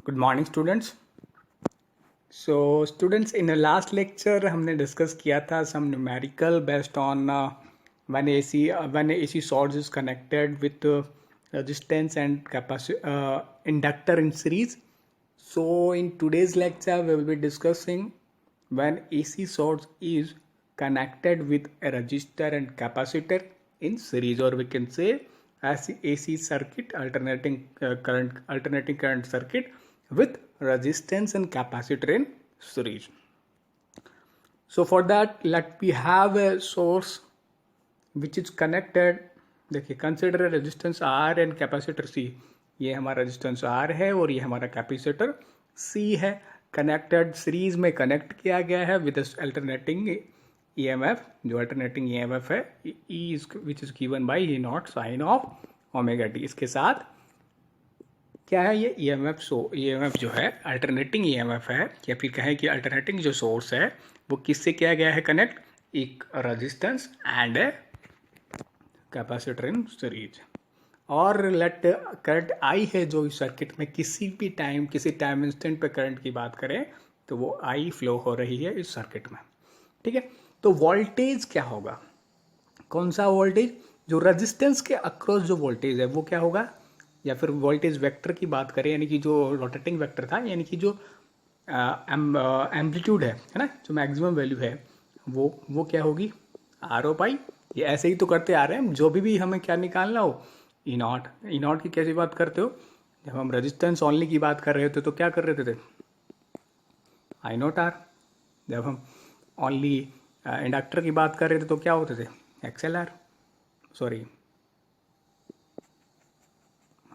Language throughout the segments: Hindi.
Good morning students. So students, in last lecture हमने डिस्कस किया था some numerical based on when AC source is connected with resistance and inductor in series. So in today's lecture we will be discussing when AC source is connected with a resistor and capacitor in series, or we can say as AC circuit, alternating current circuit with resistance and capacitor in series. So for that, let me have a source which is connected. देखिए, consider resistance R and capacitor C. ये हमारा रेजिस्टेंस R है और ये हमारा कैपेसिटर C है. कनेक्टेड सीरीज में कनेक्ट किया गया है विद अल्टरनेटिंग EMF. जो अल्टरनेटिंग EMF है E which is given by E naught sine of omega t. इसके साथ क्या है ये EMF? EMF जो है अल्टरनेटिंग EMF है, या फिर कहें कि अल्टरनेटिंग जो सोर्स है वो किससे किया गया है कनेक्ट? एक resistance and a capacitor in series. और लेट करंट I है जो इस सर्किट में किसी टाइम इंस्टेंट पे करंट की बात करें तो वो I फ्लो हो रही है इस सर्किट में. ठीक है, तो वोल्टेज क्या होगा? कौन सा वोल्टेज? जो रेजिस्टेंस के अक्रॉस जो वोल्टेज है वो क्या होगा? या फिर वोल्टेज वेक्टर की बात करें, यानी कि जो रोटेटिंग वेक्टर था, यानी कि जो एम्पलीट्यूड है ना, जो मैक्सिमम वैल्यू है वो क्या होगी? RO पाई. ये ऐसे ही तो करते आ रहे हैं. जो भी हमें क्या निकालना हो, ई नॉट की कैसी बात करते हो? जब हम रेजिस्टेंस ओनली की बात कर रहे होते तो क्या कर रहे थे? I0R. जब हम ओनली इंडक्टर की बात कर रहे थे तो क्या होते थे? XLR. Sorry,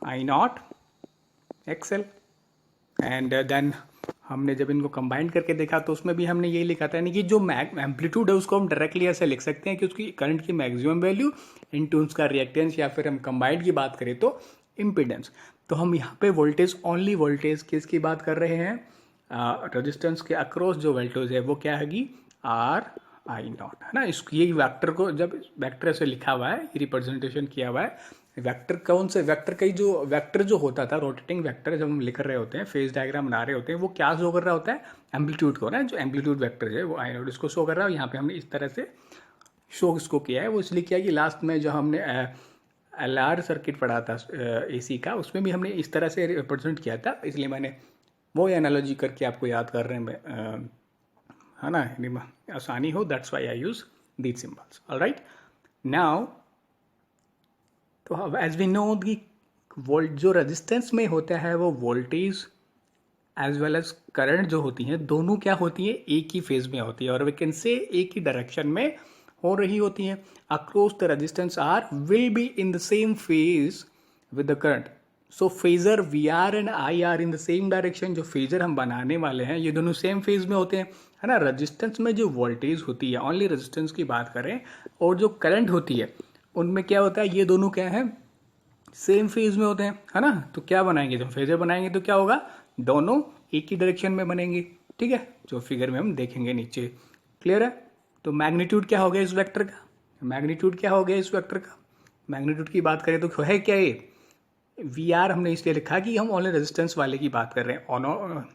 I0 XL. And then हमने जब इनको कंबाइन करके देखा तो उसमें भी हमने यही लिखा था, यानी कि जो एम्पलीट्यूड है उसको हम डायरेक्टली ऐसे लिख सकते हैं कि उसकी करंट की मैक्सिमम वैल्यू इनटू उसका रिएक्टेंस, या फिर हम कंबाइंड की बात करें तो इम्पीडेंस. तो हम यहाँ पे ओनली वोल्टेज किसकी बात कर रहे हैं? रेजिस्टेंस के अक्रॉस जो वोल्टेज है वो क्या है? RI0 है ना. ये वेक्टर को जब वेक्टर ऐसे लिखा हुआ है, रिप्रेजेंटेशन किया हुआ है. वेक्टर कौन से? वेक्टर जो होता था, रोटेटिंग वेक्टर, जब हम लिख रहे होते हैं, फेज डायग्राम बना रहे होते हैं, वो क्या शो कर रहा होता है? एम्पलीट्यूड को ना. जो एम्पलीट्यूड वेक्टर है वो I0 इसको शो कर रहा है. यहाँ पे हमने इस तरह से शो इसको किया है. वो इसलिए किया कि लास्ट में जो हमने LR सर्किट पढ़ा था AC का, उसमें भी हमने इस तरह से रिप्रेजेंट किया था, इसलिए मैंने वो एनालॉजी करके आपको याद कर रहे हैं, है ना, आसानी हो. That's why I use these symbols. All right, now तो एज वी नो कि जो रेजिस्टेंस में होता है वो voltage as well as current जो होती हैं, दोनों क्या होती हैं? एक ही फेज में होती है, और वी कैन से एक ही डायरेक्शन में हो रही होती हैं. Across the resistance R will be in the same phase with the current. So phasor VR and I are in the same direction. जो फेजर हम बनाने वाले हैं ये दोनों सेम फेज में होते हैं, है ना. रेजिस्टेंस में जो वोल्टेज होती है, ओनली रेजिस्टेंस की बात करें, और जो करंट होती है उनमें क्या होता है? ये दोनों क्या है? सेम फेज में होते हैं, है ना. तो क्या बनाएंगे? जब फेजर बनाएंगे तो क्या होगा? दोनों एक ही डायरेक्शन में बनेंगे. ठीक है, जो फिगर में हम देखेंगे नीचे. क्लियर है? तो मैग्नीट्यूड क्या हो गया इस वेक्टर का? मैग्नीट्यूड क्या हो गया इस वेक्टर का? मैग्नीट्यूड की बात करें तो है क्या ये? VR हमने इसलिए लिखा कि हम ओनली रेजिस्टेंस वाले की बात कर रहे हैं.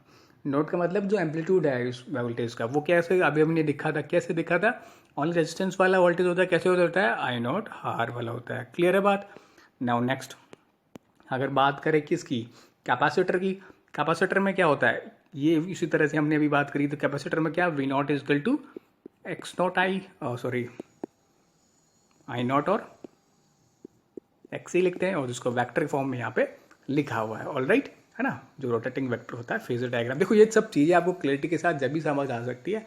नोट का मतलब जो एम्पलीट्यूड है इस वोल्टेज का, वो कैसे अभी हमने लिखा था? कैसे दिखा था? ओनली रेजिस्टेंस वाला वोल्टेज होता है. कैसे होता है? I0R वाला होता है. क्लियर है बात? नाउ नेक्स्ट, अगर बात करें किसकी? कैपेसिटर की. कैपेसिटर में क्या होता है? ये इसी तरह से हमने अभी बात करी. तो कैपेसिटर में क्या? V0 is equal to I0 और XC लिखते हैं, और जिसको वेक्टर फॉर्म में यहाँ पे लिखा हुआ है. ऑलराइट, है ना. जो रोटेटिंग वेक्टर होता है, फेजर डायग्राम. देखो, ये सब चीज़ें आपको क्लैरिटी के साथ जब भी समझ आ सकती है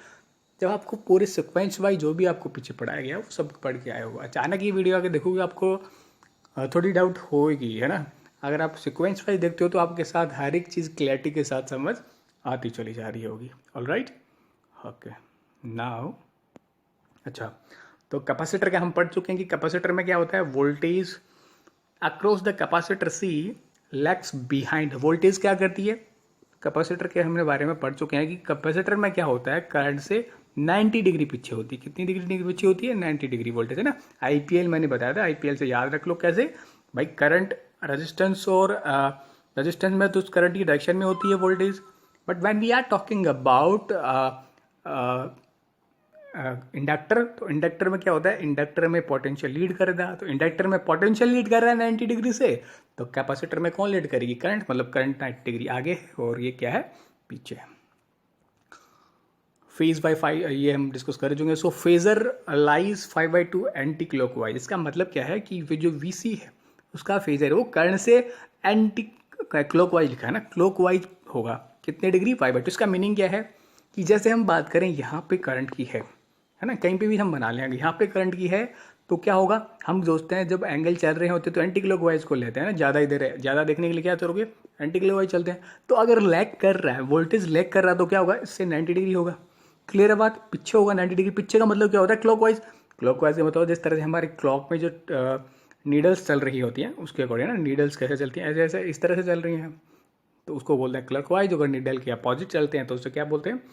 जब आपको पूरे सिक्वेंस वाइज जो भी आपको पीछे पढ़ाया गया वो सब पढ़ के आए होगा. अचानक ये वीडियो आके देखोगे आपको थोड़ी डाउट होगी, है ना. अगर आप सिक्वेंस वाइज देखते हो तो आपके साथ हर एक चीज़ क्लैरिटी के साथ समझ आती चली जा रही होगी. Alright, okay. नाउ अच्छा, तो कैपेसिटर का हम पढ़ चुके हैं कि कैपेसिटर में क्या होता है? Voltage across the capacitor C lags behind. Voltage क्या करती है? कैपेसिटर के हमने बारे में पढ़ चुके हैं कि कैपेसिटर में क्या होता है? करंट से 90 डिग्री पीछे होती है. कितनी डिग्री पीछे होती है? 90 डिग्री वोल्टेज, है ना. IPL मैंने बताया था. IPL से याद रख लो. कैसे भाई? करंट, रेजिस्टेंस और रेजिस्टेंस में तो उस करंट की डायरेक्शन में होती है voltage, but when we are talking about inductor, तो इंडक्टर में क्या होता है, इंडक्टर में पोटेंशियल लीड कर रहा है, तो इंडक्टर में पोटेंशियल लीड कर रहा है 90 डिग्री से, तो कैपेसिटर में कौन लीड करेगी, करंट, मतलब करंट 90 डिग्री आगे है और ये क्या है, पीछे है। फेज बाय 5 ये हम डिस्कस कर चुके हैं। सो फेजर लाइज 5/2 एंटी क्लॉकवाइज, इसका मतलब क्या है कि जो वीसी है उसका फेजर है वो करंट से एंटी क्लॉकवाइज लिखा है ना, क्लॉकवाइज होगा कितने डिग्री, 5/2। इसका मीनिंग क्या है कि जैसे हम बात करें यहाँ पे करंट की है ना, कहीं पे भी हम बना लेंगे यहाँ पे करंट की है, तो क्या होगा, हम सोचते हैं जब एंगल चल रहे होते तो एंटी क्लॉकवाइज को लेते हैं ना, ज़्यादा इधर है, ज़्यादा देखने के लिए क्या करोगे, एंटी क्लॉकवाइज चलते हैं। तो अगर लैग कर रहा है, वोल्टेज लैग कर रहा है, तो क्या होगा, इससे 90 डिग्री होगा। क्लियर है बात, पीछे होगा 90 डिग्री, पीछे का मतलब क्या होता है, क्लॉकवाइज। क्लॉकवाइज का मतलब जिस तरह से हमारे क्लॉक में जो नीडल्स चल रही होती हैं उसके अकॉर्डिंग ना, नीडल्स कैसे चलती हैं, ऐसे ऐसे इस तरह से चल रही हैं, तो उसको बोलते हैं क्लॉकवाइज। अगर नीडल के अपोजिट चलते हैं तो उससे क्या बोलते हैं,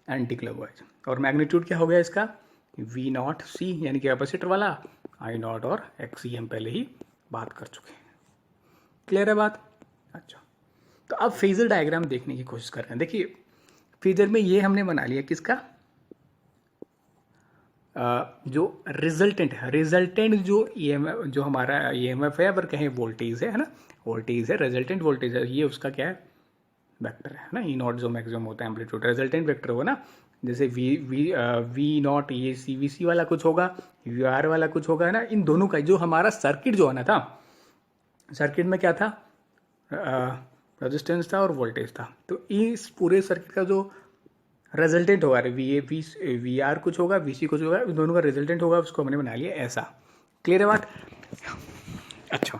एंटी क्लॉकवाइज। और मैग्नीट्यूड क्या हो गया इसका, वी नॉट सी, यानी कि कैपेसिटर वाला, आई नॉट और एक्स सी हम पहले ही बात कर चुके हैं। क्लियर है बात। अच्छा, तो अब फेजर डायग्राम देखने की कोशिश कर रहे हैं। देखिए फेजर में ये हमने बना लिया किसका, जो रिजल्टेंट है, रिजल्टेंट जो ईएमएफ, जो हमारा ईएमएफ है, अगर कहें वोल्टेज है ना, वोल्टेज है, रिजल्टेंट वोल्टेज है, ये उसका क्या है, वेक्टर है ना, ई नॉट जो मैक्सिमम होता है एम्पलीट्यूड, रिजल्टेंट वेक्टर होगा ना। जैसे वी नॉट ये सी वी सी वाला कुछ होगा, वी आर वाला कुछ होगा, है ना। इन दोनों का जो हमारा सर्किट जो आना था, सर्किट में क्या था, रेजिस्टेंस था और वोल्टेज था, तो इस पूरे सर्किट का जो रिजल्टेंट होगा, वी आर कुछ होगा, वी सी कुछ होगा, इन दोनों का रिजल्टेंट होगा, उसको हमने बना लिया ऐसा। क्लियर है बात। अच्छा,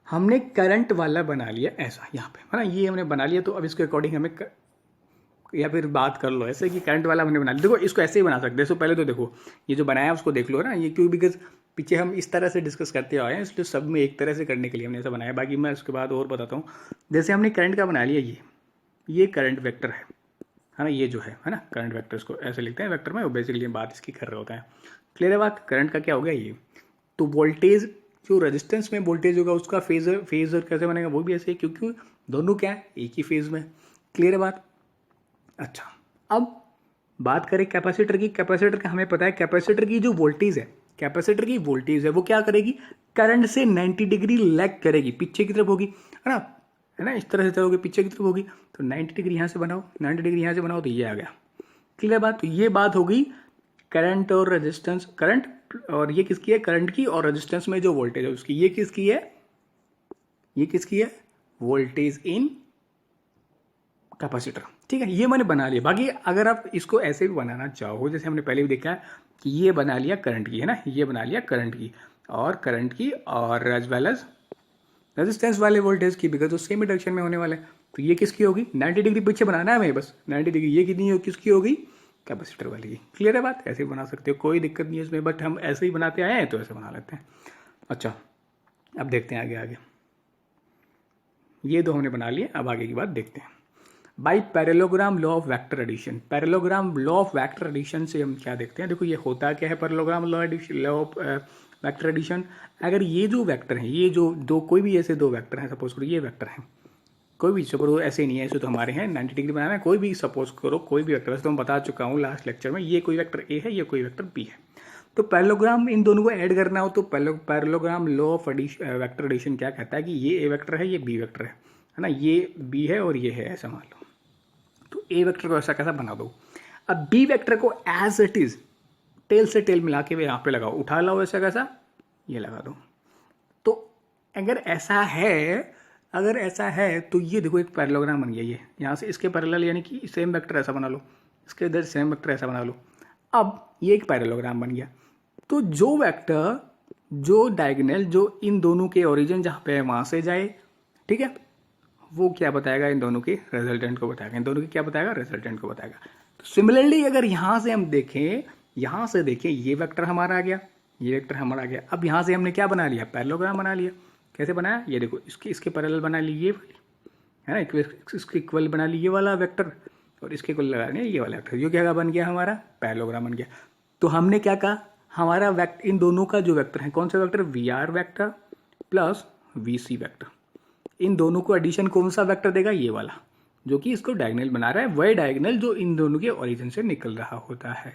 हमने करंट वाला बना लिया ऐसा यहाँ पे, है ना, ये हमने बना लिया, तो अब इसके अकॉर्डिंग हमें या फिर बात कर लो ऐसे कि करंट वाला हमने बना लिया। देखो इसको ऐसे ही बना सकते हैं। सो पहले तो देखो ये जो बनाया उसको देख लो ना, ये क्यों, बिकॉज पीछे हम इस तरह से डिस्कस करते आए हैं, इसलिए सब में एक तरह से करने के लिए हमने ऐसा बनाया। बाकी मैं उसके बाद और बताता हूँ। जैसे हमने करंट का बना लिया, ये करंट वेक्टर है ना, ये जो है ना करंट वेक्टर, इसको ऐसे लिखते हैं वेक्टर में, और बेसिकली बात इसकी कर रहे होते हैं। क्लियर है बात। करंट का क्या हो गया ये, तो वोल्टेज जो रेजिस्टेंस में वोल्टेज होगा उसका फेजर कैसे बनेगा, वो भी ऐसे ही, क्योंकि दोनों क्या है, एक ही फेज में। क्लियर है बात। अच्छा, अब बात करें कैपेसिटर की। कैपेसिटर का हमें पता है, कैपेसिटर की जो वोल्टेज है, कैपेसिटर की वोल्टेज है वो क्या करेगी, करंट से 90 डिग्री लैग करेगी, पीछे की तरफ होगी, है ना, इस तरह से चलोगे पीछे की तरफ होगी, तो 90 डिग्री यहाँ से बनाओ, 90 डिग्री यहाँ से बनाओ, तो ये आ गया। क्लियर बात। तो ये बात होगी करंट और रेजिस्टेंस, करंट और ये किसकी है, करंट की, और रेजिस्टेंस में जो वोल्टेज है उसकी, ये किसकी है, ये किसकी है, वोल्टेज इन कैपेसिटर। ठीक है, ये मैंने बना लिया। बाकी अगर आप इसको ऐसे भी बनाना चाहो, जैसे हमने पहले भी देखा है कि ये बना लिया करंट की, है ना, ये बना लिया करंट की और एज वेल एज रेजिस्टेंस वाले वोल्टेज की, बिकॉज वो सेम डायरेक्शन में होने वाले। तो ये किसकी होगी, 90 डिग्री पीछे बनाना है हमें बस, 90 डिग्री। ये कितनी किसकी होगी, कैपेसिटर वाली की। क्लियर है बात। ऐसे ही बना सकते हो, कोई दिक्कत नहीं है इसमें, बट हम ऐसे ही बनाते आए हैं तो ऐसे बना लेते हैं। अच्छा, अब देखते हैं आगे। ये दो हमने बना लिए, अब आगे की बात देखते हैं। By parallelogram law of vector addition. Parallelogram law of vector addition से हम क्या देखते हैं, देखो ये होता क्या है parallelogram law of vector addition. अगर ये जो वेक्टर है, ये जो दो, कोई भी ऐसे दो वेक्टर हैं, सपोज करो ये वेक्टर है, कोई भी, सपोज ऐसे नहीं है, ऐसे तो हमारे हैं 90 डिग्री बनाना है, कोई भी सपोज करो कोई भी वेक्टर है, तो मैं बता चुका हूँ लास्ट लेक्चर में, ये कोई वेक्टर ए है, ये कोई वेक्टर बी है। तो पैरेलोग्राम इन दोनों को ऐड करना हो तो parallelogram law of vector addition क्या कहता है कि ये ए वेक्टर है, ये बी वेक्टर है ना, ये बी है और ये है, ऐसा मान लो। तो ए वेक्टर को ऐसा कैसा बना दो, अब बी वेक्टर को एज इट इज टेल से टेल मिला के यहाँ पे लगाओ, उठा लाओ ऐसा कैसा, ये लगा दो। तो अगर ऐसा है तो ये देखो एक पैरेललोग्राम बन गया, ये यहाँ से इसके पैरेलल, यानी कि सेम वेक्टर ऐसा बना लो, इसके इधर सेम वेक्टर ऐसा बना लो। अब ये एक पैरेललोग्राम बन गया। तो जो वेक्टर, जो डायगोनल, जो इन दोनों के ओरिजिन जहाँ पे है वहाँ से जाए, ठीक है, वो क्या बताएगा, इन दोनों के रिजल्टेंट को बताएगा, इन दोनों की क्या बताएगा, रिजल्टेंट को बताएगा। तो सिमिलरली अगर यहाँ से हम देखें, यहाँ से देखें, ये वेक्टर हमारा आ गया, ये वेक्टर हमारा आ गया। अब यहाँ से हमने क्या बना लिया, पैरेललोग्राम बना लिया। कैसे बनाया, ये देखो, इसके पैरेलल बना ली ये वाली, है ना, इसके इक्वल बना ली ये वाला वेक्टर, और इसके इक्वल लगा लिया ये वाला वेक्टर। ये क्या बन गया, हमारा पैरेललोग्राम बन गया। तो हमने क्या कहा, हमारा इन दोनों का जो वेक्टर है, कौन सा vector, V R vector plus V C vector, इन दोनों को एडिशन कौन सा वेक्टर देगा, ये वाला जो कि इसको डायगोनल बना रहा है, वही डायगोनल जो इन दोनों के ओरिजिन से निकल रहा होता है।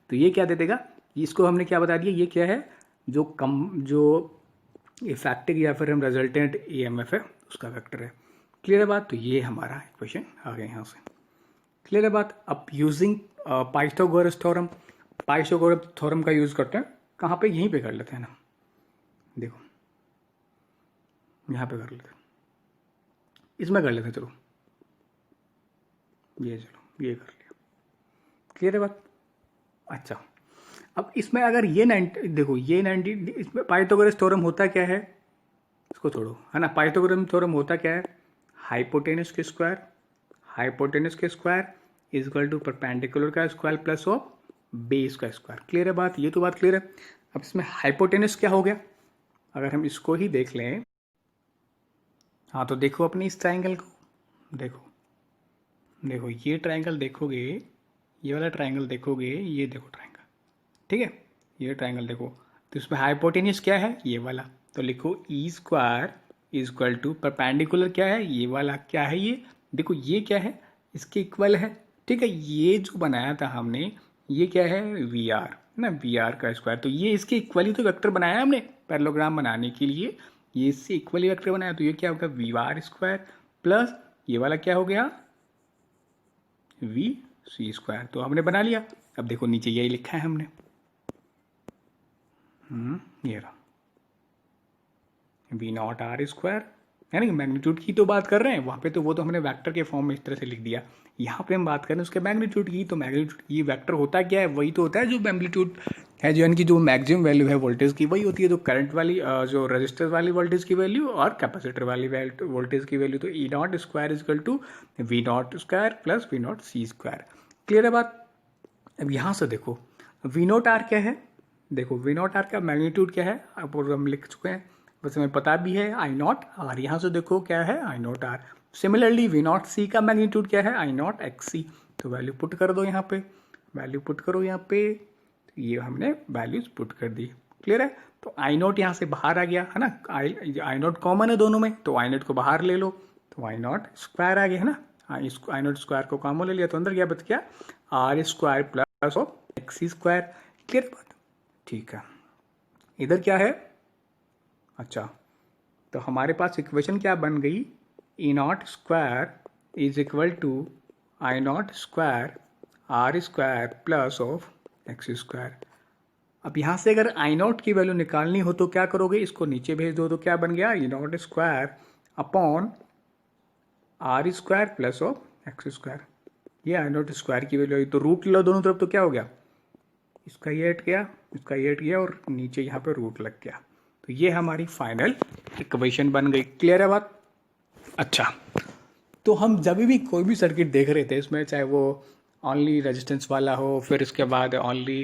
तो ये क्या दे देगा, इसको हमने क्या बता दिया, ये क्या है, जो इफेक्टिव या फिर हम रिजल्टेंट ईएमएफ है उसका वेक्टर है। क्लियर है बात। तो ये हमारा इक्वेशन आ गया यहाँ से। क्लियर है बात। अब using Pythagoras theorem, Pythagoras theorem का यूज करते हैं कहाँ पे, यहीं पे कर लेते हैं ना, देखो यहाँ पे कर लेते हैं, इसमें कर लेते हैं, चलो ये, चलो ये कर लिया। क्लियर है बात। अच्छा, अब इसमें अगर ये 90, देखो ये 90, इसमें पाइथागोरस थ्योरम होता क्या है, इसको छोड़ो, है ना। पाइथागोरस थ्योरम होता क्या है, हाइपोटेनस के स्क्वायर, हाइपोटेनस के square is equal to perpendicular का स्क्वायर प्लस ऑफ बेस का स्क्वायर। क्लियर है बात, ये तो बात क्लियर है। अब इसमें हाइपोटेनस क्या हो गया, अगर हम इसको ही देख लें, हाँ तो देखो अपने इस ट्राइंगल को, देखो देखो ये ट्राइंगल देखोगे, ये वाला ट्राइंगल देखोगे, ये देखो ट्राइंगल, ठीक है, ये ट्राइंगल देखो, तो इसमें हाइपोटेनस क्या है, ये वाला, तो लिखो E square is equal to perpendicular क्या है, ये वाला, क्या है ये, देखो ये क्या है, इसके इक्वल है, ठीक है। ये जो बनाया था हमने, ये क्या है, वी आर ना, वी आर का स्क्वायर, तो ये इसके इक्वल ही तो वेक्टर बनाया हमने पैरेललोग्राम बनाने के लिए, ये इससे इक्वल ही वेक्टर बनाया, तो ये क्या होगा, वी आर स्क्वायर प्लस ये वाला क्या हो गया, वी सी स्क्वायर। तो हमने बना लिया। अब देखो नीचे यही लिखा है हमने, ये रहा वी नॉट आर स्क्वायर, है ना, मैग्नीट्यूड की तो बात कर रहे हैं, वहाँ पे तो वो तो हमने वेक्टर के फॉर्म में इस तरह से लिख दिया, यहाँ पे हम बात कर रहे हैं उसके मैग्नीट्यूड की। तो मैग्नीट्यूड ये वेक्टर होता क्या है, वही तो होता है जो एम्पलीट्यूड है, जो इनकी जो मैक्सिमम वैल्यू है वोल्टेज की, वही होती है जो करंट वाली, जो रजिस्टर वाली वोल्टेज की वैल्यू और कैपेसिटर वाली वोल्टेज की वैल्यू। तो E naught square is equal to V naught square plus V naught C square. Clear है बात। अब यहाँ से देखो वी नॉट आर क्या है, देखो वी नॉट आर का मैग्नीट्यूड क्या है, अब हम लिख चुके हैं, बस हमें पता भी है आई नॉट आर, यहाँ से देखो क्या है, I naught R. Similarly V naught C का मैग्नीट्यूड क्या है, आई नॉट एक्स सी। तो वैल्यू पुट कर दो यहाँ पे, वैल्यू पुट करो यहाँ पे, तो ये हमने वैल्यूज पुट कर दी। क्लियर है। तो आई नॉट यहाँ से बाहर आ गया, है ना, आई नॉट कॉमन है दोनों में, तो आई नॉट को बाहर ले लो, तो आई नॉट स्क्वायर आ गया, है ना, आई नॉट स्क्वायर को कॉमन ले लिया, तो अंदर क्या बच गया, R square plus of X square. Clear बात, ठीक है। इधर क्या है, अच्छा, तो हमारे पास इक्वेशन क्या बन गई, E naught square is equal to I naught square R square plus of X square. अब यहाँ से अगर आई नॉट की वैल्यू निकालनी हो तो क्या करोगे, इसको नीचे भेज दो, तो क्या बन गया, E naught square upon R square plus of X square. ये आई नॉट स्क्वायर की वैल्यू, तो रूट लो दोनों तरफ, तो क्या हो गया, इसका ये हट गया, इसका ये हट गया, और नीचे यहाँ पे रूट लग गया। तो ये हमारी फाइनल इक्वेशन बन गई। क्लियर है बात। अच्छा, तो हम जब भी कोई भी सर्किट देख रहे थे इसमें, चाहे वो ओनली रेजिस्टेंस वाला हो, फिर उसके बाद ओनली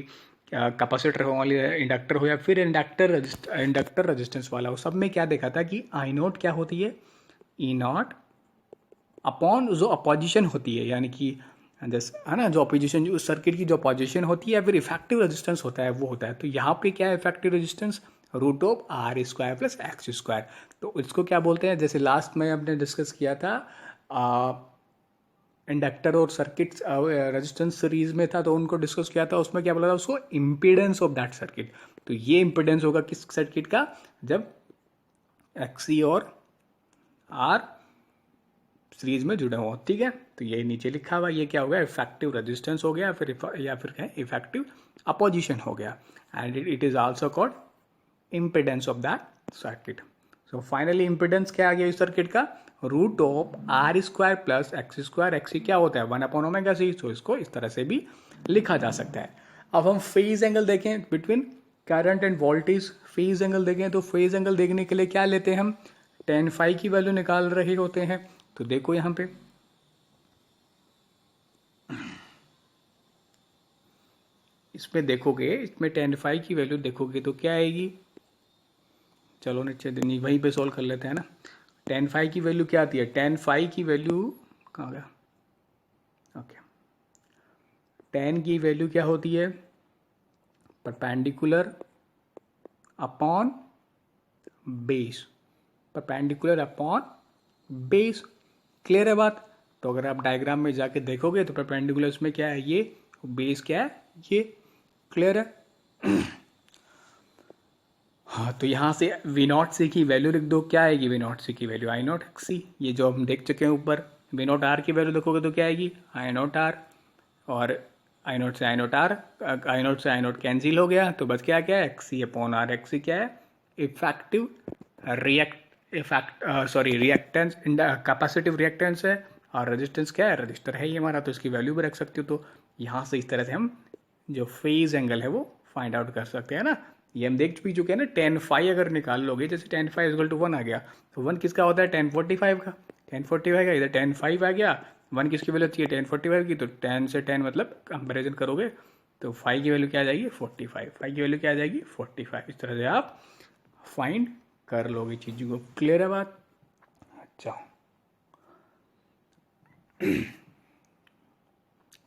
कैपेसिटर हो, ओनली इंडक्टर हो, या फिर इंडक्टर रेजिस्टेंस वाला हो, सब में क्या देखा था कि आई नॉट क्या होती है, ई नॉट अपॉन जो अपोजिशन होती है, यानी कि जैसे, है ना, जो अपोजिशन, जो सर्किट की जो अपोजिशन होती है, या फिर इफेक्टिव रेजिस्टेंस होता है, वो होता है। तो यहाँ पे क्या है effective resistance, root of R square plus X square. तो इसको क्या बोलते हैं, जैसे लास्ट में हमने डिस्कस किया था, इंडक्टर और सर्किट रेजिस्टेंस सीरीज में था, तो उनको डिस्कस किया था, उसमें क्या बोला था, उसको इम्पीडेंस ऑफ दैट सर्किट। तो ये इम्पीडेंस होगा किस सर्किट का, जब एक्सी और आर सीरीज में जुड़ा हुआ, ठीक है। तो ये नीचे लिखा हुआ, ये क्या हो गया, इफेक्टिव रेजिस्टेंस हो गया, फिर या फिर क्या, इफेक्टिव अपोजिशन हो गया, and it is also called impedance of that circuit. So finally impedance क्या आ गया इस सर्किट का, root of R square plus X square. X क्या होता है, 1/ओमेगा c। तो इसको इस तरह से भी लिखा जा सकता है। अब हम फेज एंगल देखें between current end voltage, phase angle देखें, तो फेज एंगल देखने के लिए क्या लेते हैं हम, tan फाई की वैल्यू निकाल रहे होते हैं। तो देखो यहाँ पे इसमें देखोगे, इसमें tan फाई की वैल्यू देखोगे तो क्या आएगी, चलो नीचे वहीं पे सोल्व कर लेते हैं ना। tan फाई की वैल्यू क्या आती है, tan फाई की वैल्यू कहाँ गया, ओके, tan की वैल्यू क्या होती है, perpendicular upon base, perpendicular upon base. Clear है बात? तो अगर आप डायग्राम में जाके देखोगे तो परपेंडिकुलर में क्या है ये, बेस क्या है ये। क्लियर है? हाँ, तो यहाँ से वी नॉट सी की वैल्यू लिख दो। क्या आएगी वी नॉट सी की वैल्यू? आई नॉट सी, ये जो हम देख चुके हैं ऊपर। वी नॉट आर की वैल्यू देखोगे तो क्या आएगी? आई नॉट आर। और आई नॉट से आई नॉट आर, आई नॉट से आई नॉट कैंसिल हो गया, तो बस क्या क्या है? X C upon R. X C क्या है? इफेक्टिव रिएक्टेंस, कैपेसिटिव रिएक्टेंस है। और रेजिस्टेंस क्या है? रजिस्टर है ये हमारा, तो इसकी वैल्यू भी रख सकते हो। तो यहाँ से इस तरह से हम जो फेज एंगल है वो फाइंड आउट कर सकते हैं ना। ये हम देख भी चुके हैं ना, टेन फाइव अगर निकाल लोगे, जैसे ten five is equal to one आ गया, तो वन किसका होता है? 1045 का। 1045 का इधर 10 5 आ गया। वन किसकी वैल्यू चाहिए? 1045 की, तो 10 से 10 मतलब कंपेरिजन करोगे तो 5 की वैल्यू क्या आ जाएगी? 45। 5 की वैल्यू क्या आ जाएगी? 45। इस तरह से आप फाइंड कर लोगे चीज़ों को। क्लियर है बात? अच्छा,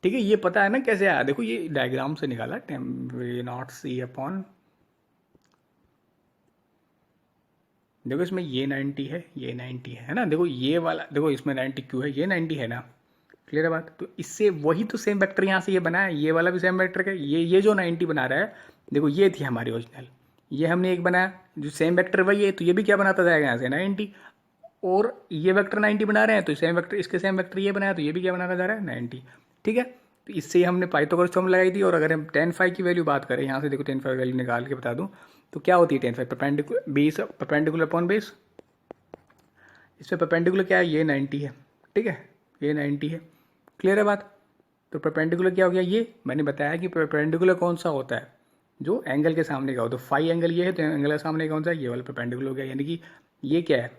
ठीक है, ये पता है ना कैसे आया? देखो ये डायग्राम से निकाला, वी नॉट सी अपॉन, देखो इसमें ये 90 है, ये 90 है ना। देखो ये वाला, देखो इसमें 90 क्यों है? ये 90 है ना। क्लियर है बात? तो इससे वही तो सेम वेक्टर यहाँ से ये बना है, ये वाला भी सेम वेक्टर है। ये जो 90 बना रहा है, देखो ये थी हमारी ओरिजिनल, ये हमने एक बनाया जो सेम वेक्टर वही है, तो ये भी क्या बनाता जाएगा यहाँ से? 90। और ये वेक्टर 90 बना रहे हैं, तो सेम वेक्टर, इसके सेम वेक्टर ये बनाया, तो ये भी क्या बनाता जा रहा है? 90। ठीक है, तो इससे हमने पाइथागोरस थ्योरम लगाई थी। और अगर हम 10 5 की वैल्यू बात करें, यहाँ से देखो 10 5 वैल्यू निकाल के बता दूँ तो क्या होती है? 10 5 perpendicular base, perpendicular upon base. इसमें परपेंडिकुलर क्या है? ये 90 है। ठीक है, ये 90 है। क्लियर है बात? तो परपेंडिकुलर क्या हो गया? ये मैंने बताया कि परपेंडिकुलर कौन सा होता है? जो एंगल के सामने का हो। तो फाई एंगल ये है, तो एंगल के सामने कौन सा है? ये वाला परपेंडिकुलर हो गया। यानी कि ये क्या है?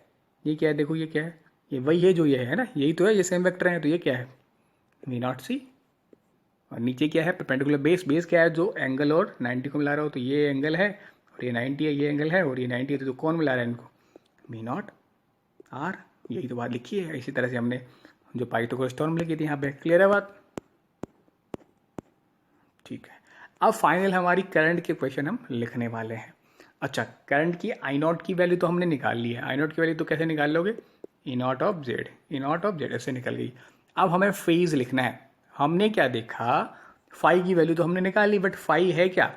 ये क्या है? देखो ये क्या है? ये वही है जो ये है ना, यही तो है, ये सेम वेक्टर है। तो ये क्या है? वी नॉट सी। और नीचे क्या है? Perpendicular base. बेस क्या है? जो एंगल और 90 को मिला रहा हो। तो ये एंगल है और ये 90 है, ये एंगल है और ये 90 है, तो कौन मिला रहा है इनको? V naught R. यही तो बात लिखी है। इसी तरह से हमने जो पाइथागोरस थ्योरम लिखी थी यहाँ पे। क्लियर है बात? ठीक है, अब फाइनल हमारी करंट के क्वेश्चन हम लिखने वाले हैं। अच्छा, करंट की आई नॉट की वैल्यू तो हमने निकाल ली है। आई नॉट की वैल्यू तो कैसे निकाल लोगे? E naught of Z, E naught of Z ऐसे निकल गई। अब हमें फेज लिखना है। हमने क्या देखा? फाई की वैल्यू तो हमने निकाल ली, बट फाई है क्या?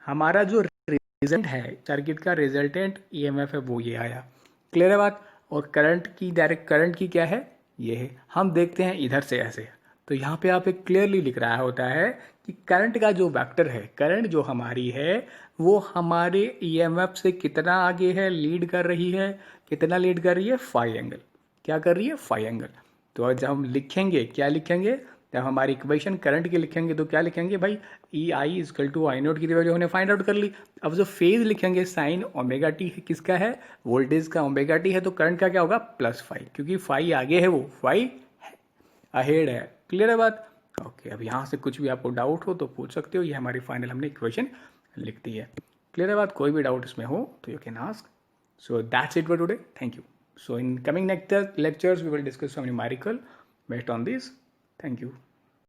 हमारा जो रिजल्ट है सर्किट का, रिजल्टेंट ईएमएफ है, वो ये आया। क्लियर है बात? और करंट की, डायरेक्ट करंट की क्या है? ये है। हम देखते हैं इधर से ऐसे, तो यहाँ पे आप एक क्लियरली लिख रहा होता है कि करंट का जो वेक्टर है, करंट जो हमारी है वो हमारे ईएमएफ से कितना आगे है, लीड कर रही है। कितना लीड कर रही है? Phi angle. क्या कर रही है? Phi angle. तो जब हम लिखेंगे, क्या लिखेंगे? जब हमारी इक्वेशन करंट की लिखेंगे तो क्या लिखेंगे भाई? ई आई इजकल टू आई नोट की वैल्यू हमने फाइंड आउट कर ली। अब जो फेज लिखेंगे, साइन ओमेगा टी है, किसका है? वोल्टेज का ओमेगा टी है, तो करंट का क्या होगा? प्लस फाई, क्योंकि फाई आगे है, वो फाई अहेड है। क्लियर है बात? ओके, अब यहाँ से कुछ भी आपको डाउट हो तो पूछ सकते हो। ये हमारी फाइनल हमने इक्वेशन लिख दी है। क्लियर है बात? कोई भी डाउट इसमें हो तो you can ask. So that's it for today. Thank you. So in coming next lectures, we will discuss some numerical based on this. Thank you.